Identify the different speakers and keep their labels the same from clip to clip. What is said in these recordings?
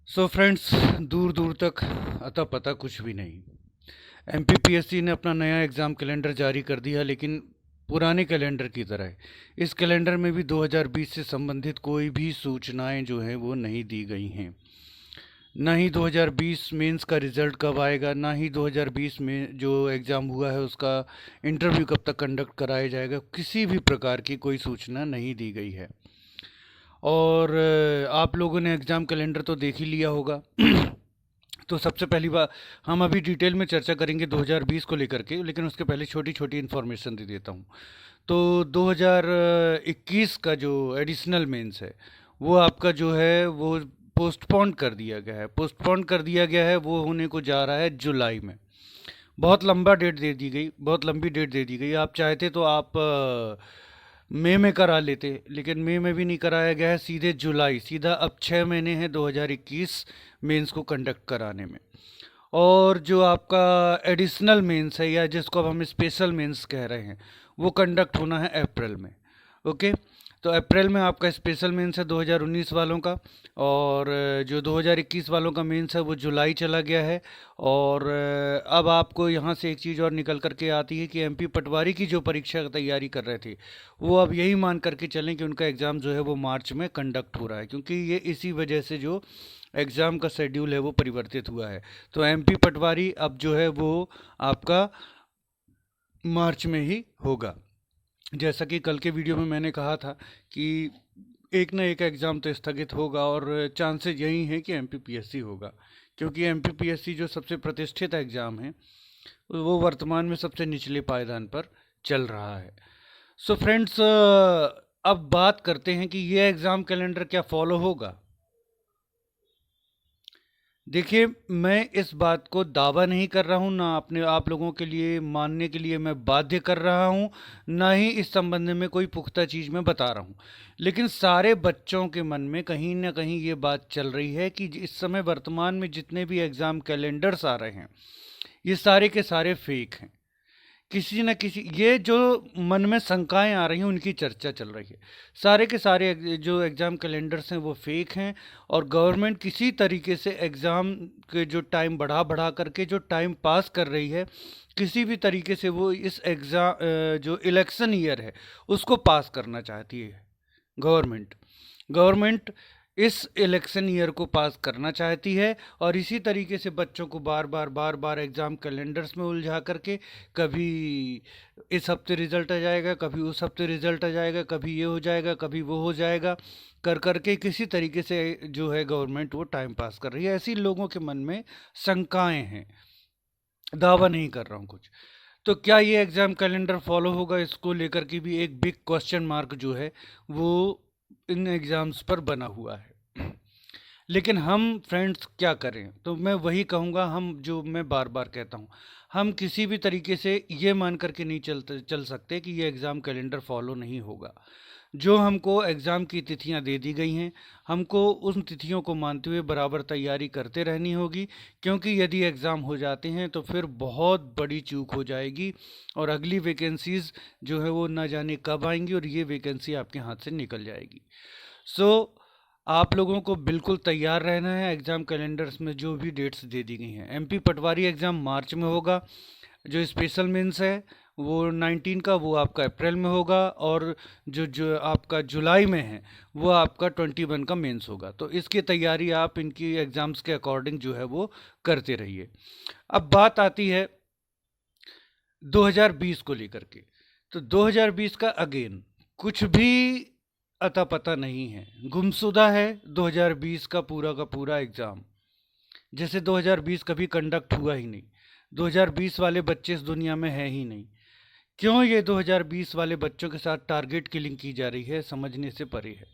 Speaker 1: So friends, दूर दूर तक अता पता कुछ भी नहीं। एमपीपीएससी ने अपना नया एग्ज़ाम कैलेंडर जारी कर दिया, लेकिन पुराने कैलेंडर की तरह इस कैलेंडर में भी 2020 से संबंधित कोई भी सूचनाएं जो हैं वो नहीं दी गई हैं। ना ही 2020 मेंस का रिज़ल्ट कब आएगा, ना ही 2020 में जो एग्ज़ाम हुआ है उसका इंटरव्यू कब तक कंडक्ट कराया जाएगा, किसी भी प्रकार की कोई सूचना नहीं दी गई है। और आप लोगों ने एग्ज़ाम कैलेंडर तो देख ही लिया होगा। तो सबसे पहली बात, हम अभी डिटेल में चर्चा करेंगे 2020 को लेकर के, लेकिन उसके पहले छोटी छोटी इन्फॉर्मेशन दे देता हूँ। तो 2021 का जो एडिशनल मेंस है वो आपका जो है वो पोस्टपोन कर दिया गया है। पोस्टपोन कर दिया गया है, वो होने को जा रहा है जुलाई में। बहुत लंबा डेट दे दी गई, बहुत लंबी डेट दे दी गई। आप चाहते तो आप मई में करा लेते, लेकिन मई में भी नहीं कराया गया है, सीधे जुलाई। सीधा अब 6 महीने हैं 2021 मेंस को कंडक्ट कराने में। और जो आपका एडिशनल मेंस है, या जिसको अब हम स्पेशल मेंस कह रहे हैं, वो कंडक्ट होना है अप्रैल में। ओके। तो अप्रैल में आपका स्पेशल मेंस है 2019 वालों का, और जो 2021 वालों का मेंस है वो जुलाई चला गया है। और अब आपको यहाँ से एक चीज़ और निकल करके आती है कि एमपी पटवारी की जो परीक्षा की तैयारी कर रहे थे, वो अब यही मान करके चलें कि उनका एग्ज़ाम जो है वो मार्च में कंडक्ट हो रहा है, क्योंकि ये इसी वजह से जो एग्ज़ाम का शेड्यूल है वो परिवर्तित हुआ है। तो एमपी पटवारी अब जो है वो आपका मार्च में ही होगा। जैसा कि कल के वीडियो में मैंने कहा था कि एक ना एक एग्ज़ाम तो स्थगित होगा, और चांसेस यही हैं कि एमपीपीएससी होगा, क्योंकि एमपीपीएससी जो सबसे प्रतिष्ठित एग्ज़ाम है वो वर्तमान में सबसे निचले पायदान पर चल रहा है। सो फ्रेंड्स, अब बात करते हैं कि ये एग्ज़ाम कैलेंडर क्या फॉलो होगा। देखिए, मैं इस बात को दावा नहीं कर रहा हूँ, ना अपने आप लोगों के लिए मानने के लिए मैं बाध्य कर रहा हूँ, ना ही इस संबंध में कोई पुख्ता चीज़ मैं बता रहा हूँ। लेकिन सारे बच्चों के मन में कहीं ना कहीं ये बात चल रही है कि इस समय वर्तमान में जितने भी एग्ज़ाम कैलेंडर्स आ रहे हैं, ये सारे के सारे फेक हैं। किसी न किसी, ये जो मन में शंकाएं आ रही हैं उनकी चर्चा चल रही है। सारे के सारे जो एग्ज़ाम कैलेंडर्स हैं वो फेक हैं, और गवर्नमेंट किसी तरीके से एग्ज़ाम के जो टाइम बढ़ा बढ़ा करके जो टाइम पास कर रही है, किसी भी तरीके से वो इस एग्ज़ाम जो इलेक्शन ईयर है उसको पास करना चाहती है गवर्नमेंट। गवर्नमेंट इस इलेक्शन ईयर को पास करना चाहती है, और इसी तरीके से बच्चों को बार बार एग्ज़ाम कैलेंडर्स में उलझा करके, कभी इस हफ्ते रिजल्ट आ जाएगा, कभी उस हफ्ते रिजल्ट आ जाएगा, कभी ये हो जाएगा, कभी वो हो जाएगा, कर करके किसी तरीके से जो है गवर्नमेंट वो टाइम पास कर रही है। ऐसी लोगों के मन में शंकाएं हैं, दावा नहीं कर रहा हूँ कुछ। तो क्या ये एग्ज़ाम कैलेंडर फॉलो होगा, इसको लेकर के भी एक बिग क्वेश्चन मार्क जो है वो इन एग्ज़ाम्स पर बना हुआ है। लेकिन हम फ्रेंड्स क्या करें, तो मैं वही कहूँगा, हम जो मैं बार बार कहता हूँ, हम किसी भी तरीके से ये मान करके नहीं चल सकते कि ये एग्ज़ाम कैलेंडर फॉलो नहीं होगा। जो हमको एग्ज़ाम की तिथियां दे दी गई हैं, हमको उन तिथियों को मानते हुए बराबर तैयारी करते रहनी होगी, क्योंकि यदि एग्ज़ाम हो जाते हैं तो फिर बहुत बड़ी चूक हो जाएगी, और अगली वैकेंसीज़ जो है वो ना जाने कब आएंगी, और ये वैकेंसी आपके हाथ से निकल जाएगी। सो आप लोगों को बिल्कुल तैयार रहना है। एग्ज़ाम कैलेंडर्स में जो भी डेट्स दे दी गई हैं, एमपी पटवारी एग्ज़ाम मार्च में होगा, जो स्पेशल मेंस है वो 19 का वो आपका अप्रैल में होगा, और जो जो आपका जुलाई में है वो आपका 21 का मेंस होगा। तो इसकी तैयारी आप इनकी एग्ज़ाम्स के अकॉर्डिंग जो है वो करते रहिए। अब बात आती है 2020 को लेकर के। तो 2020 का अगेन कुछ भी अता पता नहीं है, गुमशुदा है 2020 का पूरा एग्ज़ाम। जैसे 2020 कभी कंडक्ट हुआ ही नहीं, 2020 वाले बच्चे इस दुनिया में हैं ही नहीं। क्यों ये 2020 वाले बच्चों के साथ टारगेट किलिंग की जा रही है, समझने से परे है।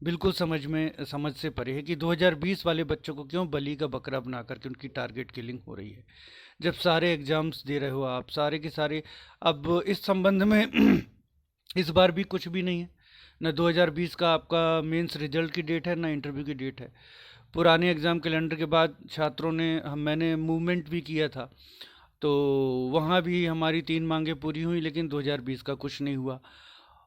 Speaker 1: बिल्कुल समझ से परे है कि 2020 वाले बच्चों को क्यों बलि का बकरा बना करके उनकी टारगेट किलिंग हो रही है, जब सारे एग्ज़ाम्स दे रहे हो आप, सारे के सारे। अब इस संबंध में इस बार भी कुछ भी नहीं है, न 2020 का आपका मेंस रिजल्ट की डेट है, न इंटरव्यू की डेट है। पुराने एग्ज़ाम कैलेंडर के बाद छात्रों ने मैंने मूवमेंट भी किया था, तो वहाँ भी हमारी 3 मांगें पूरी हुई, लेकिन 2020 का कुछ नहीं हुआ।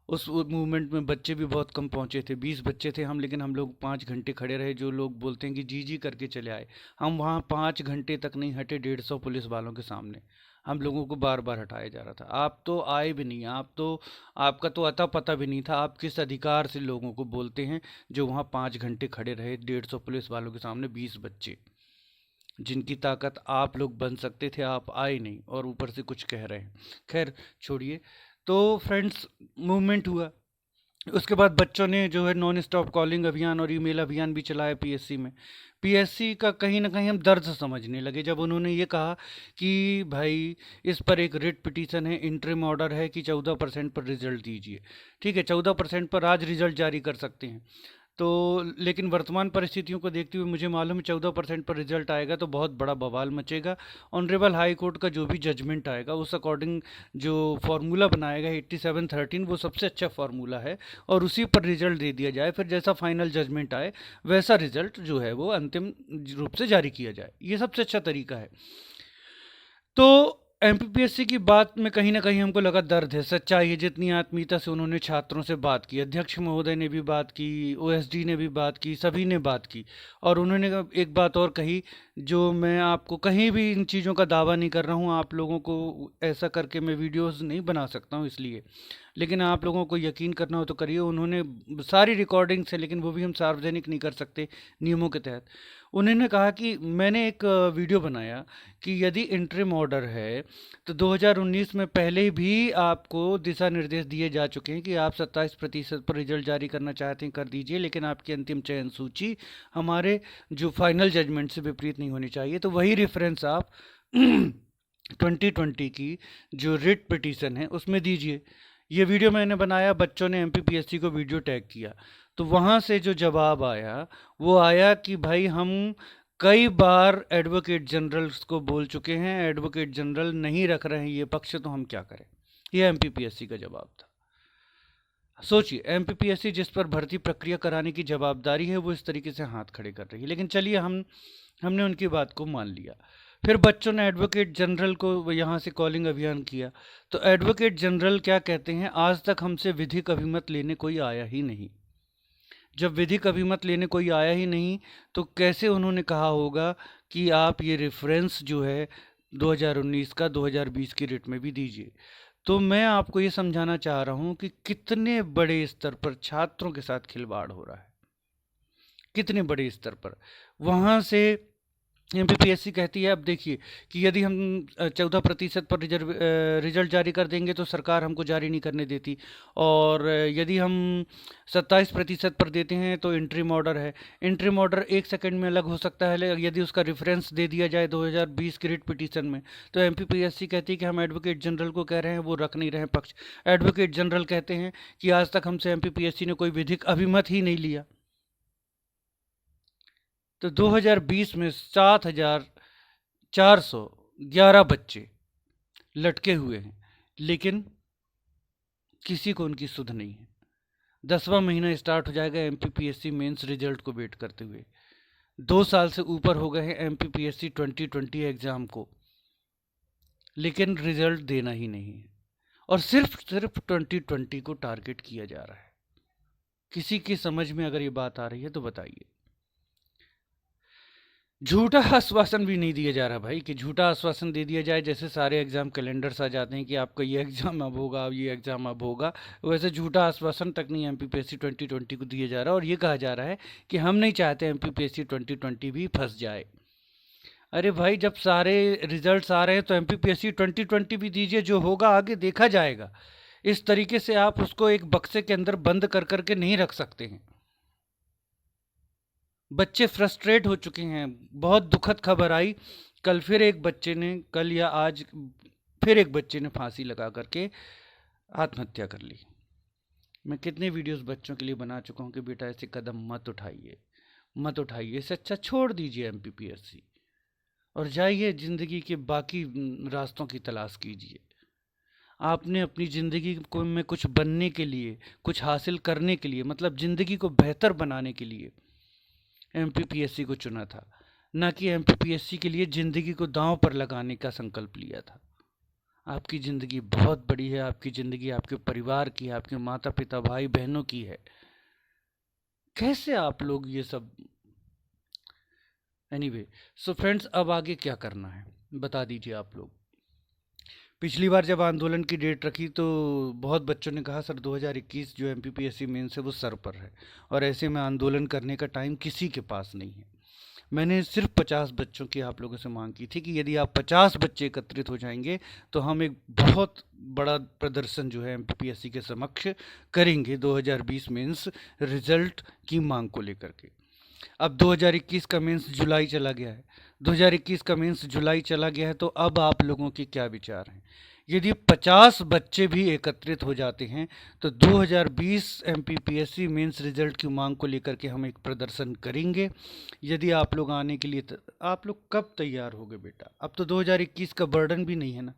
Speaker 1: उस मूवमेंट में बच्चे भी बहुत कम पहुंचे थे, 20 बच्चे थे हम, लेकिन हम लोग 5 घंटे खड़े रहे। जो लोग बोलते हैं कि जी जी करके चले आए, हम वहाँ 5 घंटे तक नहीं हटे 150 पुलिस वालों के सामने। हम लोगों को बार बार हटाया जा रहा था, आप तो आए भी नहीं, आप तो, आपका तो अता पता भी नहीं था, आप किस अधिकार से लोगों को बोलते हैं जो वहाँ 5 घंटे खड़े रहे 150 पुलिस वालों के सामने, 20 बच्चे जिनकी ताकत आप लोग बन सकते थे, आप आए नहीं और ऊपर से कुछ कह रहे हैं। खैर छोड़िए। तो फ्रेंड्स, मूवमेंट हुआ, उसके बाद बच्चों ने जो है नॉन स्टॉप कॉलिंग अभियान और ईमेल अभियान भी चलाया पीएससी में। पीएससी का कहीं ना कहीं हम दर्द समझने लगे जब उन्होंने ये कहा कि भाई इस पर एक रिट पिटीशन है, इंटरिम ऑर्डर है कि 14% पर रिजल्ट दीजिए। ठीक है, 14% पर आज रिजल्ट जारी कर सकते हैं, तो लेकिन वर्तमान परिस्थितियों को देखते हुए मुझे मालूम है 14% पर रिजल्ट आएगा तो बहुत बड़ा बवाल मचेगा। ऑनरेबल हाई कोर्ट का जो भी जजमेंट आएगा उस अकॉर्डिंग जो फार्मूला बनाएगा 8713 वो सबसे अच्छा फार्मूला है, और उसी पर रिजल्ट दे दिया जाए। फिर जैसा फाइनल जजमेंट आए वैसा रिजल्ट जो है वो अंतिम रूप से जारी किया जाए, ये सबसे अच्छा तरीका है। तो एमपीपीएससी की बात में कहीं ना कहीं हमको लगा दर्द है, सच्चाई है। जितनी आत्मीयता से उन्होंने छात्रों से बात की, अध्यक्ष महोदय ने भी बात की, ओएसडी ने भी बात की, सभी ने बात की, और उन्होंने एक बात और कही जो मैं आपको कहीं भी इन चीज़ों का दावा नहीं कर रहा हूँ, आप लोगों को ऐसा करके मैं वीडियोस नहीं बना सकता हूँ इसलिए, लेकिन आप लोगों को यकीन करना हो तो करिए। उन्होंने सारी रिकॉर्डिंग्स है लेकिन वो भी हम सार्वजनिक नहीं कर सकते नियमों के तहत। उन्होंने कहा कि मैंने एक वीडियो बनाया कि यदि इंटरिम ऑर्डर है तो 2019 में पहले भी आपको दिशा निर्देश दिए जा चुके हैं कि आप 27% पर रिजल्ट जारी करना चाहते हैं कर दीजिए, लेकिन आपकी अंतिम चयन सूची हमारे जो फाइनल जजमेंट से विपरीत नहीं होनी चाहिए। तो वही रेफरेंस आप 2020 की जो रिट पिटीशन है उसमें दीजिए। ये वीडियो मैंने बनाया, बच्चों ने एमपीपीएससी को वीडियो टैग किया, तो वहाँ से जो जवाब आया वो आया कि भाई हम कई बार एडवोकेट जनरल्स को बोल चुके हैं, एडवोकेट जनरल नहीं रख रहे हैं ये पक्ष, तो हम क्या करें। ये एमपीपीएससी का जवाब था। सोचिए, एमपीपीएससी जिस पर भर्ती प्रक्रिया कराने की जवाबदारी है वो इस तरीके से हाथ खड़े कर रही है। लेकिन चलिए, हमने उनकी बात को मान लिया। फिर बच्चों ने एडवोकेट जनरल को यहाँ से कॉलिंग अभियान किया, तो एडवोकेट जनरल क्या कहते हैं, आज तक हमसे विधिक अभिमत लेने कोई आया ही नहीं। जब विधिक अभिमत लेने कोई आया ही नहीं तो कैसे उन्होंने कहा होगा कि आप ये रेफरेंस जो है 2019 का 2020 की रिट में भी दीजिए। तो मैं आपको ये समझाना चाह रहा हूँ कि कितने बड़े स्तर पर छात्रों के साथ खिलवाड़ हो रहा है, कितने बड़े स्तर पर। वहाँ से एमपीपीएससी कहती है अब देखिए कि यदि हम 14% पर रिजल्ट जारी कर देंगे तो सरकार हमको जारी नहीं करने देती, और यदि हम 27% पर देते हैं तो इंटरिम ऑर्डर है। इंटरिम ऑर्डर 1 सेकंड में अलग हो सकता है यदि उसका रेफरेंस दे दिया जाए 2020 की रिट पिटीशन में। तो एमपीपीएससी कहती है कि हम एडवोकेट जनरल को कह रहे हैं, वो रख नहीं रहे पक्ष। एडवोकेट जनरल कहते हैं कि आज तक हमसे एमपीपीएससी ने कोई विधिक अभिमत ही नहीं लिया। तो 2020 में 7,411 बच्चे लटके हुए हैं, लेकिन किसी को उनकी सुध नहीं है। 10वां महीना स्टार्ट हो जाएगा एमपीपीएससी मेंस रिजल्ट को वेट करते हुए। 2 साल से ऊपर हो गए हैं एमपीपीएससी 2020 एग्ज़ाम को, लेकिन रिजल्ट देना ही नहीं है, और सिर्फ 2020 को टारगेट किया जा रहा है। किसी की समझ में अगर ये बात आ रही है तो बताइए। झूठा आश्वासन भी नहीं दिया जा रहा भाई, कि झूठा आश्वासन दे दिया जाए जैसे सारे एग्जाम कैलेंडर्स आ जाते हैं कि आपका ये एग्जाम अब होगा, ये एग्जाम अब होगा, वैसे झूठा आश्वासन तक नहीं एमपीपीएससी 2020 को दिया जा रहा। और ये कहा जा रहा है कि हम नहीं चाहते एमपीपीएससी 2020 भी फंस जाए। अरे भाई, जब सारे रिजल्ट्स आ रहे हैं तो एमपीपीएससी 2020 भी दीजिए, जो होगा आगे देखा जाएगा। इस तरीके से आप उसको एक बक्से के अंदर बंद कर करके नहीं रख सकते हैं। बच्चे फ्रस्ट्रेट हो चुके हैं। बहुत दुखद खबर आई, कल फिर एक बच्चे ने, कल या आज फिर एक बच्चे ने फांसी लगा करके आत्महत्या कर ली। मैं कितने वीडियोस बच्चों के लिए बना चुका हूँ कि बेटा ऐसे कदम मत उठाइए, मत उठाइए, इससे अच्छा छोड़ दीजिए एमपीपीएससी और जाइए ज़िंदगी के बाकी रास्तों की तलाश कीजिए। आपने अपनी ज़िंदगी को में कुछ बनने के लिए, कुछ हासिल करने के लिए, मतलब ज़िंदगी को बेहतर बनाने के लिए एमपीपीएससी को चुना था, ना कि एमपीपीएससी के लिए ज़िंदगी को दांव पर लगाने का संकल्प लिया था। आपकी ज़िंदगी बहुत बड़ी है, आपकी ज़िंदगी आपके परिवार की है, आपके माता पिता भाई बहनों की है। कैसे आप लोग ये सब। एनीवे, सो फ्रेंड्स, अब आगे क्या करना है बता दीजिए आप लोग। पिछली बार जब आंदोलन की डेट रखी तो बहुत बच्चों ने कहा सर 2021 जो एमपीपीएससी मेंस है वो सर पर है, और ऐसे में आंदोलन करने का टाइम किसी के पास नहीं है। मैंने सिर्फ 50 बच्चों की आप लोगों से मांग की थी कि यदि आप 50 बच्चे एकत्रित हो जाएंगे तो हम एक बहुत बड़ा प्रदर्शन जो है एमपीपीएससी के समक्ष करेंगे 2020 मेंस रिजल्ट की मांग को लेकर के। अब 2021 का मेंस जुलाई चला गया है, 2021 का मेंस जुलाई चला गया है, तो अब आप लोगों के क्या विचार हैं। यदि 50 बच्चे भी एकत्रित हो जाते हैं तो 2020 एमपीपीएससी मेंस रिजल्ट की मांग को लेकर के हम एक प्रदर्शन करेंगे। यदि आप लोग आने के लिए आप लोग कब तैयार होगे बेटा। अब तो 2021 का बर्डन भी नहीं है ना,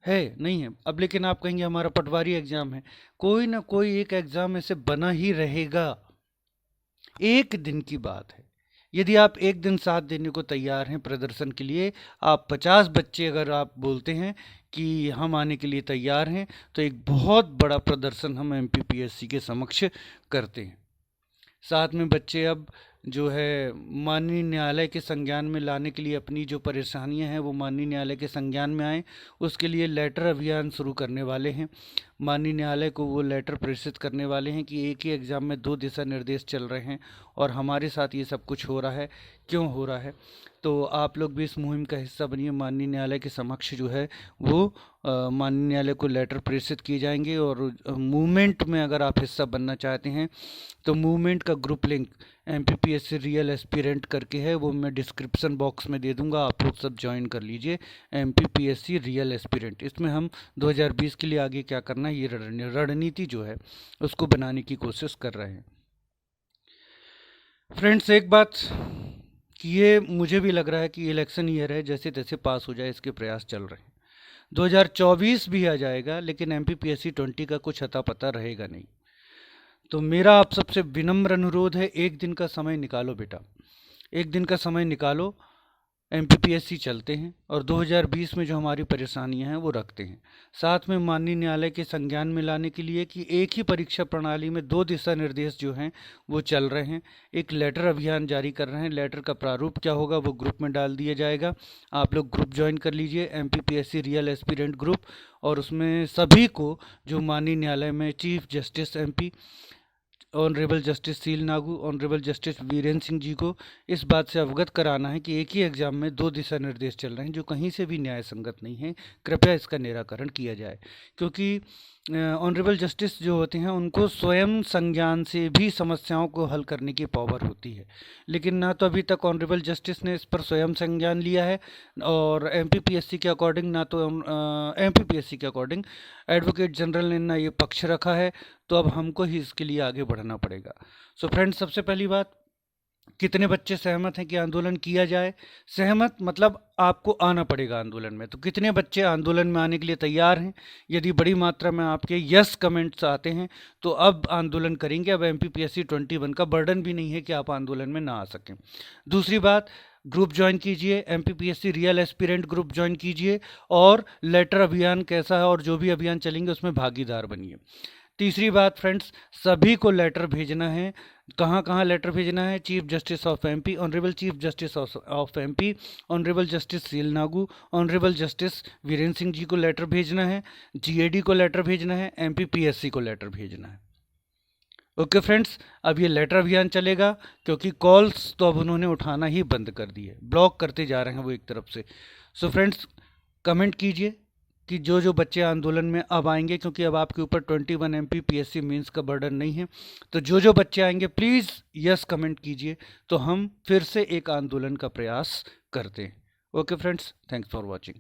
Speaker 1: है नहीं है अब। लेकिन आप कहेंगे हमारा पटवारी एग्जाम है, कोई ना कोई एक एग्जाम ऐसे बना ही रहेगा। एक दिन की बात है, यदि आप एक दिन साथ देने को तैयार हैं प्रदर्शन के लिए, आप 50 बच्चे अगर आप बोलते हैं कि हम आने के लिए तैयार हैं, तो एक बहुत बड़ा प्रदर्शन हम एमपीपीएससी के समक्ष करते हैं। साथ में बच्चे अब जो है माननीय न्यायालय के संज्ञान में लाने के लिए अपनी जो परेशानियां हैं वो माननीय न्यायालय के संज्ञान में आए, उसके लिए लेटर अभियान शुरू करने वाले हैं। माननीय न्यायालय को वो लेटर प्रेषित करने वाले हैं कि एक ही एग्ज़ाम में 2 दिशा निर्देश चल रहे हैं और हमारे साथ ये सब कुछ हो रहा है, क्यों हो रहा है। तो आप लोग भी इस मुहिम का हिस्सा बनिए। माननीय न्यायालय के समक्ष जो है वो माननीय न्यायालय को लेटर प्रेषित किए जाएंगे, और मूवमेंट में अगर आप हिस्सा बनना चाहते हैं तो मूवमेंट का group link MPPSC real aspirant करके है, वो मैं डिस्क्रिप्शन बॉक्स में दे दूंगा, आप लोग सब ज्वाइन कर लीजिए एमपीपीएससी रियल एस्पिरेंट। इसमें हम 2020 के लिए आगे क्या करना है ये रणनीति जो है उसको बनाने की कोशिश कर रहे हैं। फ्रेंड्स, एक बात कि ये मुझे भी लग रहा है कि इलेक्शन ईयर है, जैसे तैसे पास हो जाए इसके प्रयास चल रहे हैं। 2024 भी आ जाएगा लेकिन एमपीपीएससी 20 का कुछ अता पता रहेगा नहीं। तो मेरा आप सबसे विनम्र अनुरोध है, एक दिन का समय निकालो बेटा, एक दिन का समय निकालो, एमपीपीएससी चलते हैं और 2020 में जो हमारी परेशानियां हैं वो रखते हैं। साथ में माननीय न्यायालय के संज्ञान में लाने के लिए कि एक ही परीक्षा प्रणाली में 2 दिशा निर्देश जो हैं वो चल रहे हैं, एक लेटर अभियान जारी कर रहे हैं। लेटर का प्रारूप क्या होगा वो ग्रुप में डाल दिया जाएगा, आप लोग ग्रुप ज्वाइन कर लीजिए एमपीपीएससी रियल एस्पिरेंट ग्रुप। और उसमें सभी को जो माननीय न्यायालय में chief justice MP honourable justice Sheel Nagu, honourable justice Virendra Singh ji को इस बात से अवगत कराना है कि एक ही एग्जाम में 2 दिशा निर्देश चल रहे हैं जो कहीं से भी न्याय संगत नहीं है, कृपया इसका निराकरण किया जाए। क्योंकि ऑनरेबल जस्टिस जो होते हैं उनको स्वयं संज्ञान से भी समस्याओं को हल करने की पावर होती है, लेकिन ना तो अभी तक ऑनरेबल जस्टिस ने इस पर स्वयं संज्ञान लिया है, और एमपीपीएससी के अकॉर्डिंग ना तो एमपीपीएससी के अकॉर्डिंग एडवोकेट जनरल ने ना ये पक्ष रखा है। तो अब हमको ही इसके लिए आगे बढ़ना पड़ेगा। सो फ्रेंड्स, सबसे पहली बात, कितने बच्चे सहमत हैं कि आंदोलन किया जाए। सहमत मतलब आपको आना पड़ेगा आंदोलन में। तो कितने बच्चे आंदोलन में आने के लिए तैयार हैं। यदि बड़ी मात्रा में आपके यस कमेंट्स आते हैं तो अब आंदोलन करेंगे। अब एमपीपीएससी 21 का बर्डन भी नहीं है कि आप आंदोलन में ना आ सकें। दूसरी बात, ग्रुप ज्वाइन कीजिए, MPPSC real aspirant group join कीजिए, और लेटर अभियान कैसा है और जो भी अभियान चलेंगे उसमें भागीदार बनिए। तीसरी बात फ्रेंड्स, सभी को लेटर भेजना है। कहाँ कहाँ लेटर भेजना है? Chief justice of MP, honourable chief justice of MP, honourable justice Sheel Nagu, honourable justice Virendra Singh ji को लेटर भेजना है, जीएडी को लेटर भेजना है, एमपीपीएससी को लेटर भेजना है। ओके फ्रेंड्स, अब ये लेटर अभियान चलेगा क्योंकि कॉल्स तो अब उन्होंने उठाना ही बंद कर दिए, ब्लॉक करते जा रहे हैं वो एक तरफ से। सो फ्रेंड्स, कमेंट कीजिए कि जो बच्चे आंदोलन में अब आएंगे, क्योंकि अब आपके ऊपर 21 एमपीपीएससी मेंस का बर्डन नहीं है। तो जो बच्चे आएंगे प्लीज़ यस कमेंट कीजिए, तो हम फिर से एक आंदोलन का प्रयास करते हैं। Okay friends, thanks for watching.